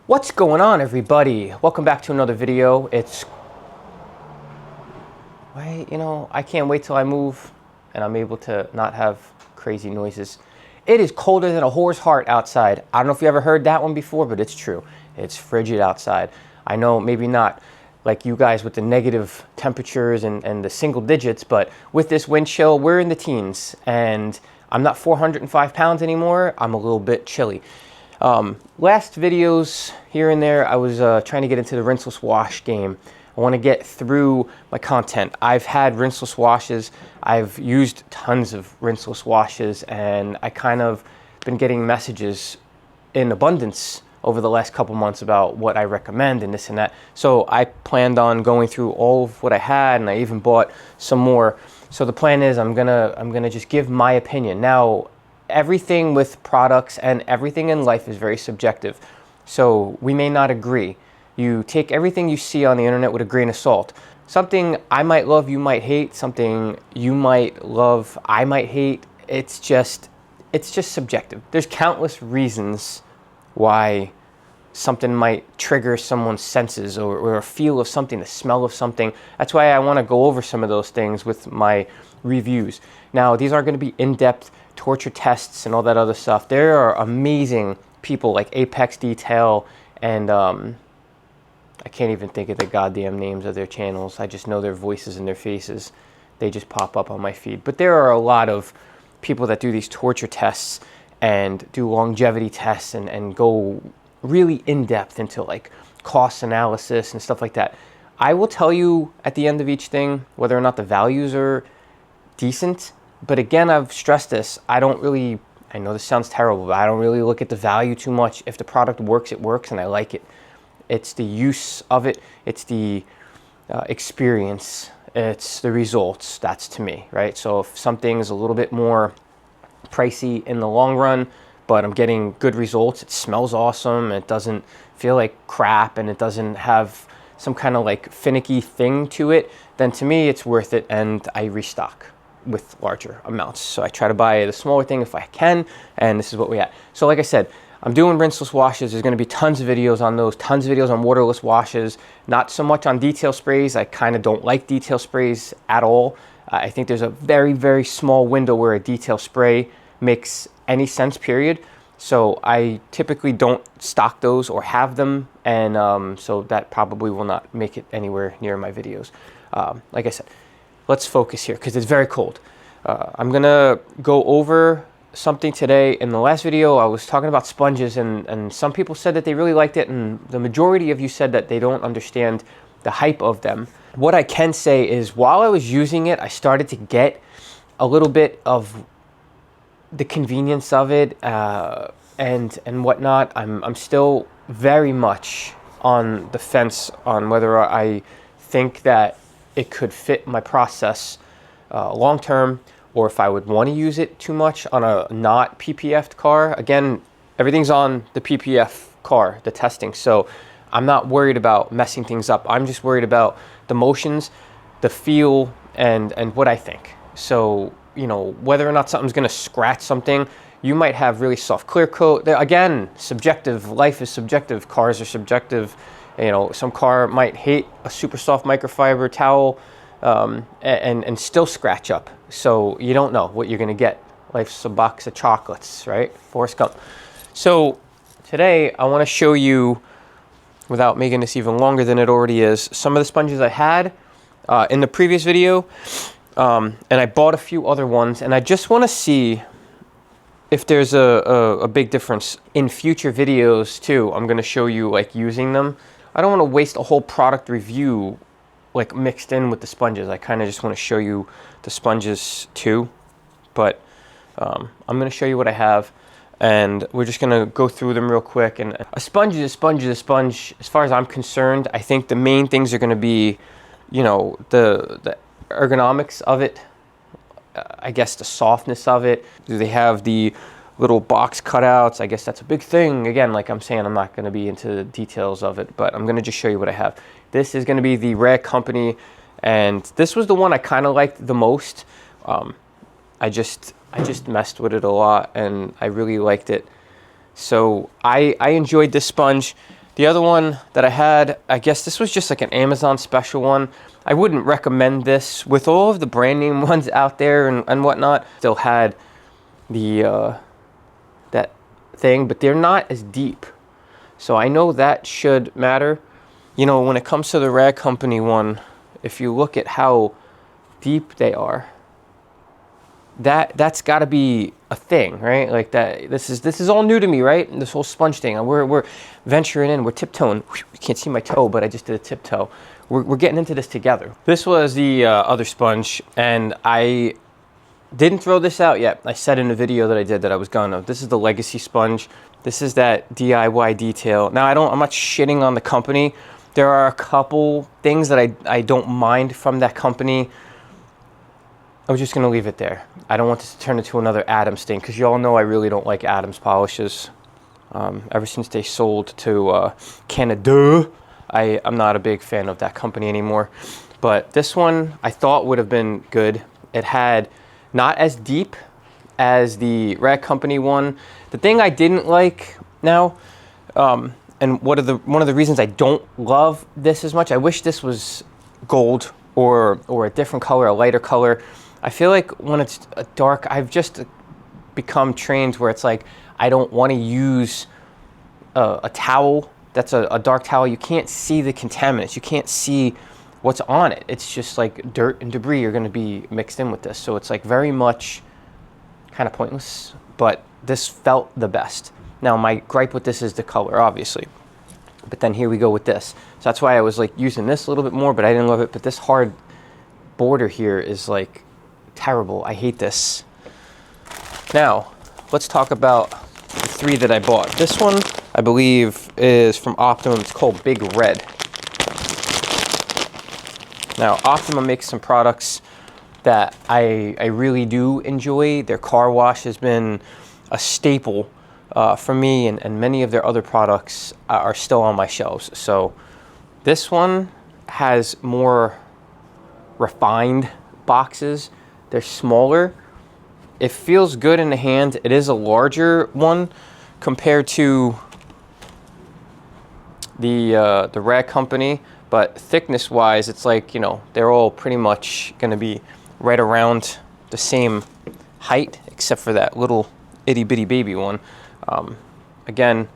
What's going on, everybody? Welcome back to another video. I can't wait till I move and I'm able to not have crazy noises. It is colder than a whore's heart outside. I don't know if you ever heard that one before, but it's true. It's frigid outside. I know maybe not like you guys with the negative temperatures and the single digits, but with this wind chill, we're in the teens and I'm not 405 pounds anymore. I'm a little bit chilly. Last videos here and there, I was trying to get into the rinseless wash game. I want to get through my content. I've had rinseless washes. I've used tons of rinseless washes, and I kind of been getting messages in abundance over the last couple months about what I recommend and this and that. So I planned on going through all of what I had, and I even bought some more. So the plan is I'm gonna just give my opinion. Now, everything with products and everything in life is very subjective. So we may not agree. You take everything you see on the internet with a grain of salt. Something I might love, you might hate. Something you might love, I might hate. It's just subjective. There's countless reasons why something might trigger someone's senses or a feel of something, the smell of something. That's why I want to go over some of those things with my reviews. Now, these aren't going to be in-depth torture tests and all that other stuff. There are amazing people like Apex Detail and I can't even think of the goddamn names of their channels. I just know their voices and their faces. They just pop up on my feed. But there are a lot of people that do these torture tests and do longevity tests and go really in-depth into like cost analysis and stuff like that. I will tell you at the end of each thing whether or not the values are decent. But again, I've stressed this. I know this sounds terrible, but I don't really look at the value too much. If the product works, it works, and I like it. It's the use of it. It's the experience. It's the results. That's to me, right? So if something is a little bit more pricey in the long run, but I'm getting good results, it smells awesome, it doesn't feel like crap, and it doesn't have some kind of like finicky thing to it, then to me it's worth it, and I restock with larger amounts. So I try to buy the smaller thing if I can, and this is what we got. So like I said, I'm doing rinseless washes. There's going to be tons of videos on those, tons of videos on waterless washes, not so much on detail sprays. I kind of don't like detail sprays at all. I think there's a very, very small window where a detail spray makes any sense, period. So I typically don't stock those or have them, and so that probably will not make it anywhere near my videos. Like I said, let's focus here because it's very cold. I'm gonna go over something today. In the last video, I was talking about sponges, and some people said that they really liked it, and the majority of you said that they don't understand the hype of them. What I can say is while I was using it, I started to get a little bit of the convenience of it and whatnot. I'm still very much on the fence on whether I think that it could fit my process long term, or if I would want to use it too much on a not PPF'd car. Again, everything's on the PPF car, the testing, so I'm not worried about messing things up. I'm just worried about the motions, the feel, and what I think. So, you know, whether or not something's going to scratch something, you might have really soft clear coat. Again, subjective. Life is subjective. Cars are subjective. You know, some car might hate a super soft microfiber towel and still scratch up. So you don't know what you're going to get. Life's a box of chocolates, right? Forrest Gump. So today I want to show you, without making this even longer than it already is, some of the sponges I had in the previous video. And I bought a few other ones, and I just want to see if there's a big difference in future videos too. I'm going to show you like using them. I don't want to waste a whole product review like mixed in with the sponges. I kind of just want to show you the sponges too, but I'm going to show you what I have, and we're just going to go through them real quick. And a sponge is a sponge is a sponge. As far as I'm concerned, I think the main things are going to be, you know, the ergonomics of it, I guess the softness of it. Do they have the little box cutouts? I guess that's a big thing. Again, like I'm saying, I'm not going to be into the details of it, but I'm going to just show you what I have. This is going to be the Rag Company And this was the one I kind of liked the most. I just messed with it a lot, and I really liked it. So I enjoyed this sponge. The other one that I had, I guess this was just like an Amazon special one. I wouldn't recommend this with all of the brand name ones out there and whatnot. Still had the that thing, but they're not as deep. So I know that should matter. You know, when it comes to the Rag Company one, if you look at how deep they are, that's got to be a thing, right? Like that. This is all new to me, right? This whole sponge thing. We're venturing in. We're tiptoeing. You can't see my toe, but I just did a tiptoe. We're getting into this together. This was the other sponge, and I didn't throw this out yet. I said in the video that I did that I was gonna. This is the Legacy sponge. This is that DIY detail. Now I'm not shitting on the company. There are a couple things that I don't mind from that company. I was just gonna leave it there. I don't want this to turn into another Adams thing, because you all know I really don't like Adams polishes. Ever since they sold to Canada, I'm not a big fan of that company anymore. But this one I thought would have been good. It had not as deep as the Rag Company one. The thing I didn't like now, and one of the reasons I don't love this as much, I wish this was gold or a different color, a lighter color. I feel like when it's a dark, I've just become trained where it's like, I don't want to use a towel that's a dark towel. You can't see the contaminants. You can't see what's on it. It's just like dirt and debris are going to be mixed in with this. So it's like very much kind of pointless, but this felt the best. Now my gripe with this is the color, obviously. But then here we go with this. So that's why I was like using this a little bit more, but I didn't love it. But this hard border here is like terrible. I hate this. Now, let's talk about the 3 that I bought. This one, I believe, is from Optimum. It's called Big Red. Now, Optimum makes some products that I really do enjoy. Their car wash has been a staple for me, and many of their other products are still on my shelves. So this one has more refined boxes. They're smaller. It feels good in the hand. It is a larger one compared to the Rag Company, but thickness wise, it's like, you know, they're all pretty much going to be right around the same height, except for that little itty bitty baby one. Again,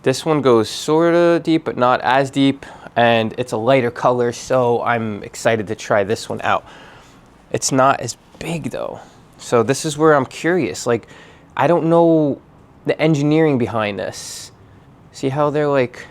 this one goes sort of deep, but not as deep, and it's a lighter color, so I'm excited to try this one out. It's not as big though. So this is where I'm curious. Like, I don't know the engineering behind this. See how they're like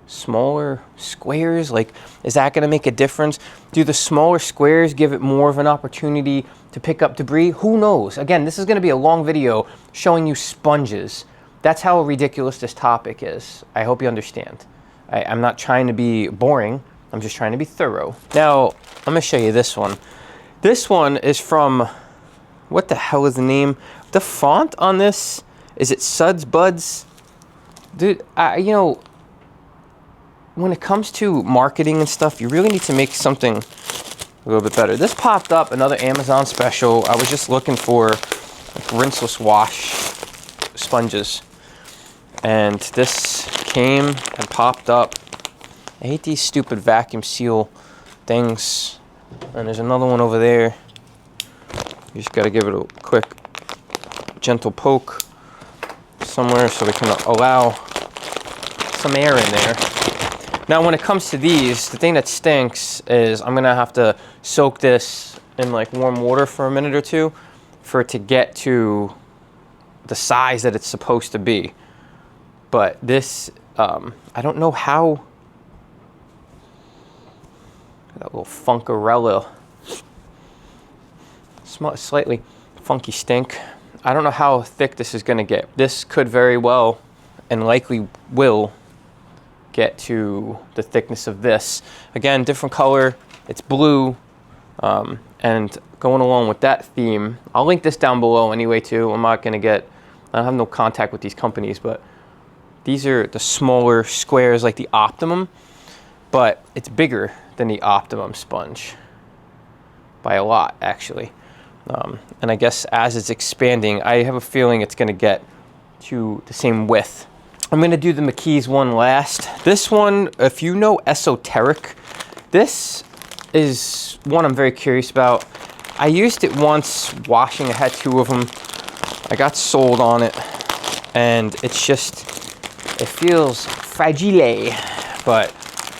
smaller squares? Like, is that going to make a difference? Do the smaller squares give it more of an opportunity to pick up debris? Who knows? Again, this is going to be a long video showing you sponges. That's how ridiculous this topic is. I hope you understand. I'm not trying to be boring. I'm just trying to be thorough. Now, I'm going to show you this one. This one is from, what the hell is the name? The font on this, is it Sudz Budz? Dude, you know, when it comes to marketing and stuff, you really need to make something a little bit better. This popped up, another Amazon special. I was just looking for like rinseless wash sponges, and this came and popped up. I hate these stupid vacuum seal things. And there's another one over there. You just got to give it a quick, gentle poke somewhere so we can allow some air in there. Now, when it comes to these, the thing that stinks is I'm going to have to soak this in like warm water for a minute or two for it to get to the size that it's supposed to be. But this, I don't know how. That little Funkarella, slightly funky stink. I don't know how thick this is going to get. This could very well and likely will get to the thickness of this. Again, different color. It's blue. And going along with that theme, I'll link this down below anyway too. I don't have no contact with these companies, but these are the smaller squares like the Optimum. but it's bigger than the Optimum sponge by a lot, actually. And I guess as it's expanding, I have a feeling it's going to get to the same width. I'm going to do the McKee's one last. This one, if you know Esoteric, this is one I'm very curious about. I used it once washing. I had 2 of them. I got sold on it, and it's just, it feels fragile, but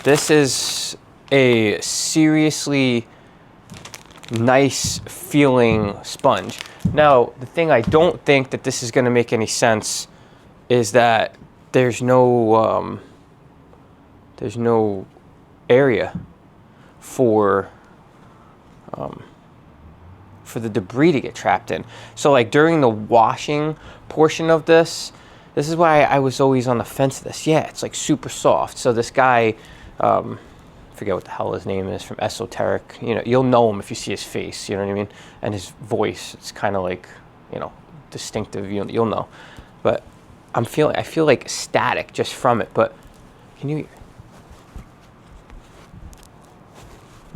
this is a seriously nice feeling sponge. Now, the thing I don't think that this is going to make any sense is that there's no area for the debris to get trapped in. So like during the washing portion of this is why I was always on the fence of this. Yeah, it's like super soft. So this guy, forget what the hell his name is, from Esoteric, you know, you'll know him if you see his face, you know what I mean? And his voice, it's kind of like, you know, distinctive, you'll know. But I feel like static just from it. But you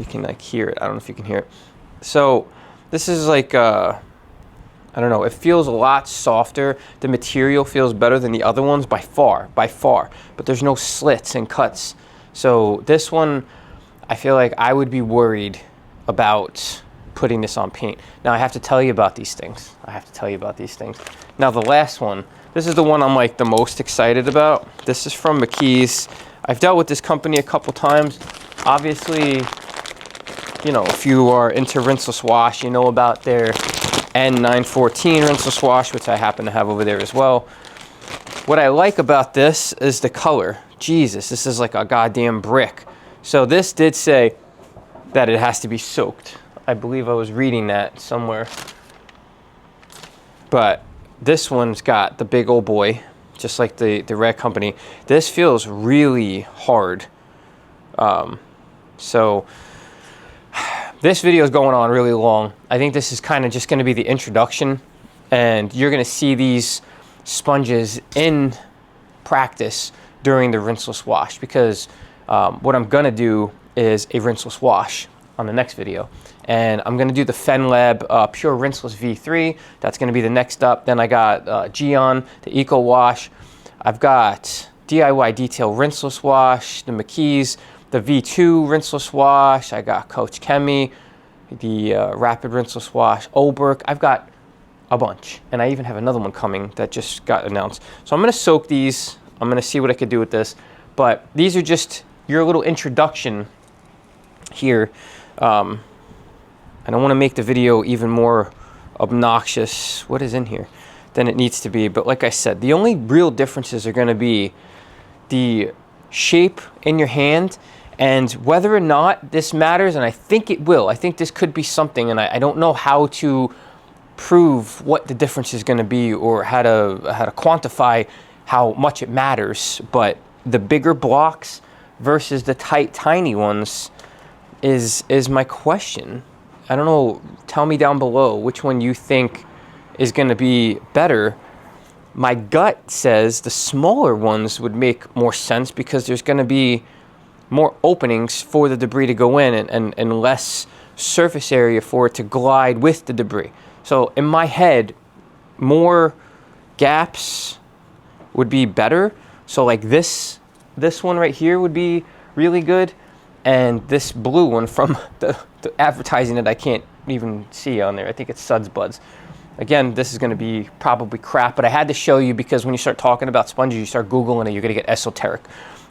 can like hear it. I don't know if you can hear it. So this is like, I don't know, it feels a lot softer. The material feels better than the other ones by far, but there's no slits and cuts. So this one, I feel like I would be worried about putting this on paint. Now I have to tell you about these things. Now the last one, this is the one I'm like the most excited about. This is from McKee's. I've dealt with this company a couple times. Obviously, you know, if you are into Rinseless Wash, you know about their N914 Rinseless Wash, which I happen to have over there as well. What I like about this is the color. Jesus, this is like a goddamn brick. So this did say that it has to be soaked. I believe I was reading that somewhere. But this one's got the big old boy, just like the Red Company. This feels really hard. So this video is going on really long. I think this is kind of just going to be the introduction, and you're going to see these sponges in practice during the rinseless wash, because what I'm going to do is a rinseless wash on the next video. And I'm going to do the FenLab Pure Rinseless V3. That's going to be the next up. Then I got Geon, the Eco Wash. I've got DIY Detail Rinseless Wash, the McKee's, the V2 Rinseless Wash. I got Coach Chemi, the Rapid Rinseless Wash, Oberk. I've got a bunch. And I even have another one coming that just got announced. So I'm going to soak these. I'm going to see what I could do with this. But these are just your little introduction here. I don't want to make the video even more obnoxious, what is in here, than it needs to be. But like I said, the only real differences are going to be the shape in your hand and whether or not this matters. And I think it will. I think this could be something, and I don't know how to prove what the difference is going to be or how to quantify how much it matters. But the bigger blocks versus the tight, tiny ones is my question. I don't know, tell me down below which one you think is going to be better. My gut says the smaller ones would make more sense because there's going to be more openings for the debris to go in and less surface area for it to glide with the debris. So in my head, more gaps would be better. So like this one right here would be really good. And this blue one from the advertising that I can't even see on there, I think it's Sudz Budz. Again, this is going to be probably crap, but I had to show you because when you start talking about sponges, you start Googling it, you're going to get Esoteric.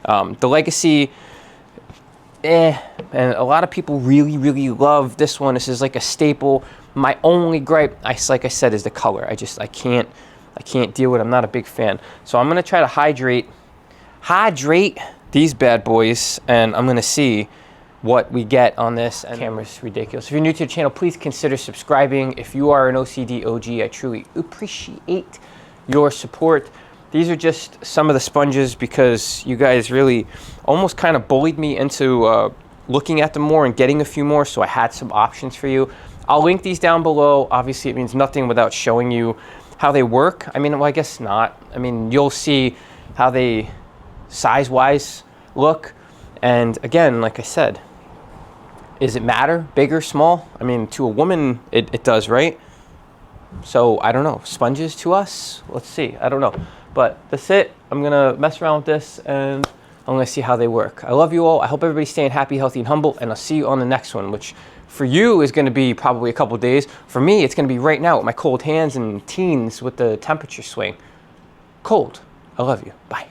The Legacy, and a lot of people really, really love this one. This is like a staple. My only gripe, like I said, is the color. I can't deal with it. I'm not a big fan. So I'm going to try to hydrate these bad boys, and I'm gonna see what we get on this. And the camera's ridiculous. If you're new to the channel, please consider subscribing. If you are an OCD OG, I truly appreciate your support. These are just some of the sponges because you guys really almost kind of bullied me into looking at them more and getting a few more, so I had some options for you. I'll link these down below. Obviously, it means nothing without showing you how they work. I mean, well, I guess not. I mean, you'll see how they size-wise look, And again, like I said, does it matter, big or small? I mean, to a woman, it does, right? So I don't know, sponges to us, let's see, I don't know. But that's it. I'm gonna mess around with this and I'm gonna see how they work. I love you all. I hope everybody's staying happy, healthy, and humble, and I'll see you on the next one, which for you is gonna be probably a couple days. For me, it's gonna be right now with my cold hands and teens with the temperature swing. Cold. I love you. Bye.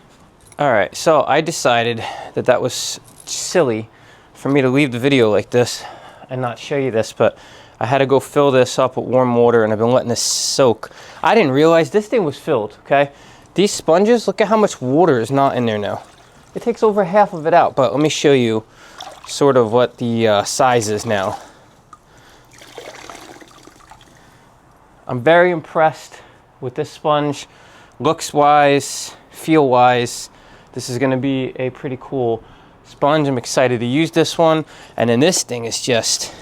All right, so I decided that that was silly for me to leave the video like this and not show you this, but I had to go fill this up with warm water, and I've been letting this soak. I didn't realize this thing was filled, okay? These sponges, look at how much water is not in there now. It takes over half of it out, but let me show you sort of what the size is now. I'm very impressed with this sponge. Looks-wise, feel-wise, this is gonna be a pretty cool sponge. I'm excited to use this one. And then this thing is just,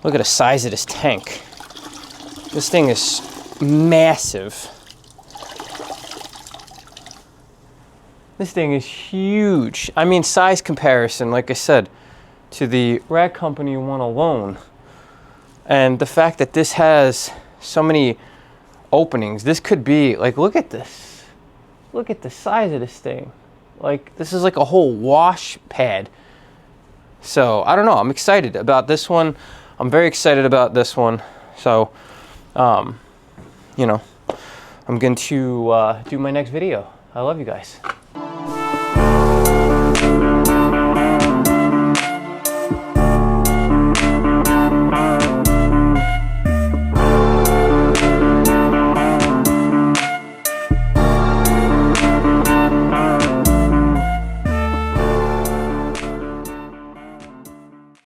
look at the size of this tank. This thing is massive. This thing is huge. I mean, size comparison, like I said, to the Rag Company one alone. And the fact that this has so many openings, this could be, like, look at this. Look at the size of this thing. Like, this is like a whole wash pad. So, I don't know, I'm excited about this one. I'm very excited about this one. So, you know, I'm going to do my next video. I love you guys.